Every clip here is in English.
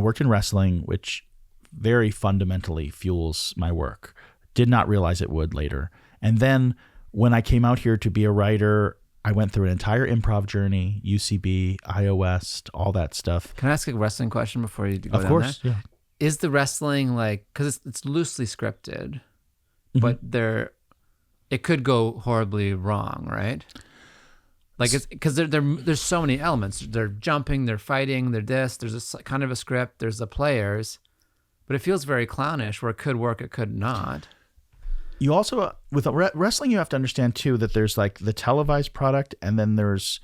worked in wrestling, which very fundamentally fuels my work. Did not realize it would later. And then when I came out here to be a writer, I went through an entire improv journey, UCB, iOS, all that stuff. Can I ask a wrestling question before you go down Of course, there? yeah. Is the wrestling like, because it's loosely scripted, but it could go horribly wrong, right? Like, it's because there's so many elements. They're jumping, they're fighting, they're this. There's a kind of a script. There's the players, but it feels very clownish. Where it could work, it could not. You also, with wrestling, you have to understand too that there's like the televised product, and then there's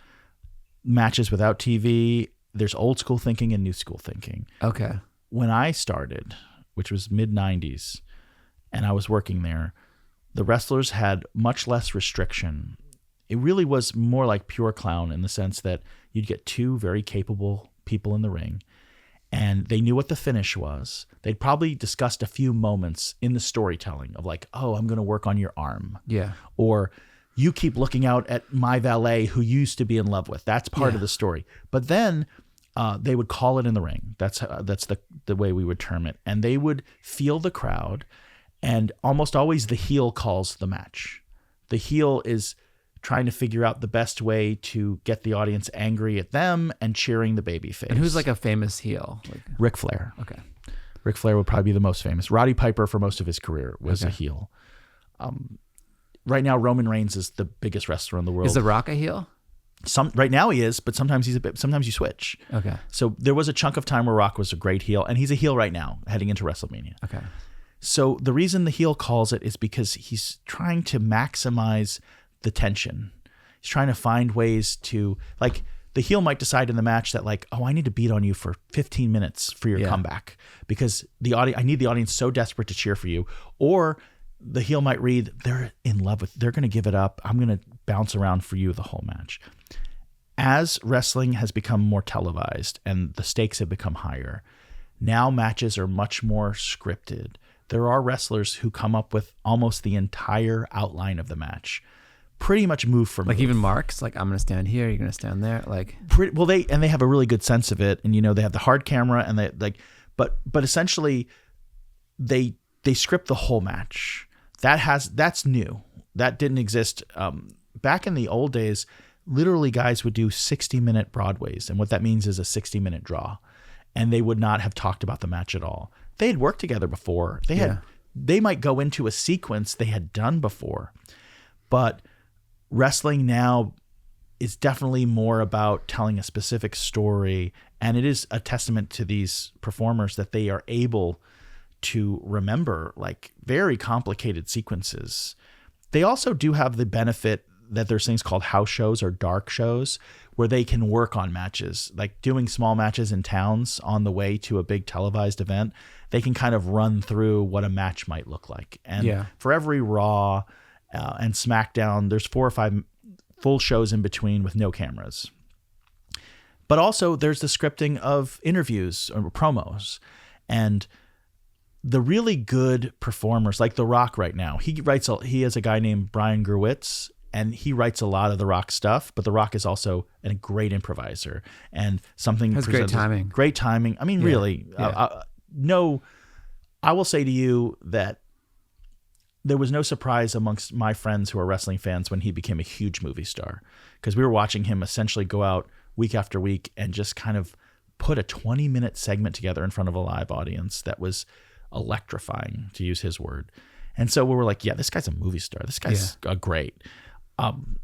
matches without TV. There's old school thinking and new school thinking. Okay. When I started, which was mid-90s, and I was working there, the wrestlers had much less restriction. It really was more like pure clown in the sense that you'd get two very capable people in the ring, and they knew what the finish was. They'd probably discussed a few moments in the storytelling of like, oh, I'm going to work on your arm. Yeah. Or you keep looking out at my valet who you used to be in love with. That's part of the story. But then they would call it in the ring. That's the way we would term it. And they would feel the crowd, and almost always the heel calls the match. The heel is trying to figure out the best way to get the audience angry at them and cheering the babyface. And who's like a famous heel? Ric Flair. Okay. Ric Flair would probably be the most famous. Roddy Piper, for most of his career, was a heel. Right now, Roman Reigns is the biggest wrestler in the world. Is The Rock a heel? Right now he is, but sometimes sometimes you switch. Okay. So there was a chunk of time where Rock was a great heel, and he's a heel right now, heading into WrestleMania. Okay. So the reason the heel calls it is because he's trying to maximize the tension. He's trying to find ways to, like, the heel might decide in the match that, like, oh, I need to beat on you for 15 minutes for your comeback because I need the audience so desperate to cheer for you. Or the heel might read, they're in love with, they're going to give it up. I'm going to bounce around for you the whole match. As wrestling has become more televised and the stakes have become higher, now matches are much more scripted. There are wrestlers who come up with almost the entire outline of the match, pretty much move for move. Like even marks, like I'm going to stand here, you're going to stand there, like. They have a really good sense of it, and they have the hard camera, and they like, but essentially, they script the whole match. That's new. That didn't exist back in the old days. Literally, guys would do 60-minute Broadways, and what that means is a 60-minute draw, and they would not have talked about the match at all. They had worked together before. They might go into a sequence they had done before, but wrestling now is definitely more about telling a specific story, and it is a testament to these performers that they are able to remember like very complicated sequences. They also do have the benefit that there's things called house shows or dark shows where they can work on matches, like doing small matches in towns on the way to a big televised event. They can kind of run through what a match might look like. And for every Raw and SmackDown, there's 4 or 5 full shows in between with no cameras. But also there's the scripting of interviews or promos. And the really good performers, like The Rock right now, he has a guy named Brian Gerwitz, and he writes a lot of The Rock stuff, but The Rock is also a great improviser and something has great timing. Great timing. I mean, really, I will say to you that there was no surprise amongst my friends who are wrestling fans when he became a huge movie star, because we were watching him essentially go out week after week and just kind of put a 20-minute segment together in front of a live audience that was electrifying, to use his word. And so we were like, yeah, this guy's a movie star. This guy's great.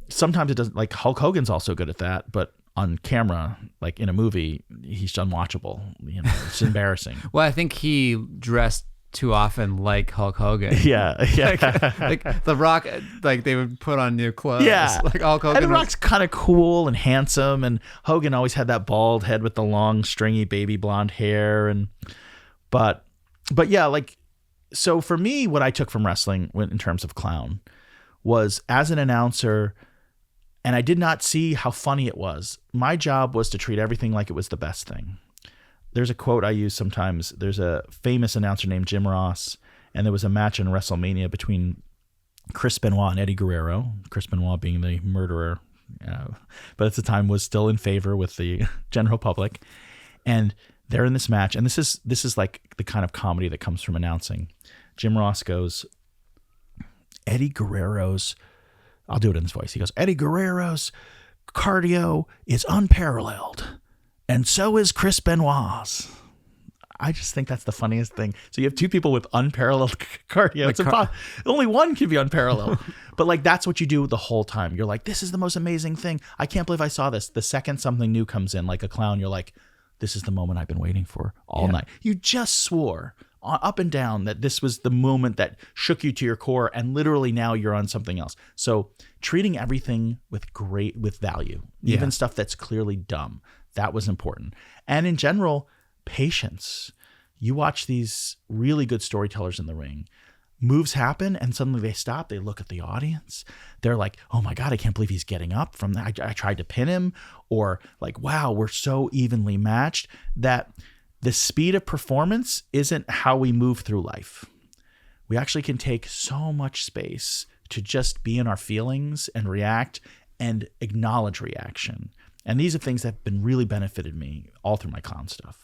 Sometimes it doesn't, like Hulk Hogan's also good at that, but on camera, like in a movie, he's unwatchable. It's embarrassing. Well, I think he dressed too often like Hulk Hogan. Yeah. like The Rock, like they would put on new clothes. Yeah. Like Hulk Hogan. And The Rock's kind of cool and handsome, and Hogan always had that bald head with the long, stringy baby blonde hair. But yeah, like, so for me, what I took from wrestling in terms of clown was, as an announcer, and I did not see how funny it was, my job was to treat everything like it was the best thing. There's a quote I use sometimes. There's a famous announcer named Jim Ross, and there was a match in WrestleMania between Chris Benoit and Eddie Guerrero, Chris Benoit being the murderer, but at the time was still in favor with the general public. And they're in this match, and this is like the kind of comedy that comes from announcing. Jim Ross goes, Eddie Guerrero's, I'll do it in his voice. He goes, Eddie Guerrero's cardio is unparalleled, and so is Chris Benoit's. I just think that's the funniest thing. So you have two people with unparalleled cardio. Like only one can be unparalleled. But like that's what you do the whole time. You're like, this is the most amazing thing. I can't believe I saw this. The second something new comes in, like a clown, you're like, this is the moment I've been waiting for all night. You just swore up and down that this was the moment that shook you to your core, and literally now you're on something else. So treating everything with value, even stuff that's clearly dumb, that was important. And in general, patience. You watch these really good storytellers in the ring. Moves happen and suddenly they stop. They look at the audience. They're like, oh my God, I can't believe he's getting up from that. I tried to pin him. Or like, wow, we're so evenly matched. That the speed of performance isn't how we move through life. We actually can take so much space to just be in our feelings and react and acknowledge reaction. And these are things that have been really benefited me all through my con stuff.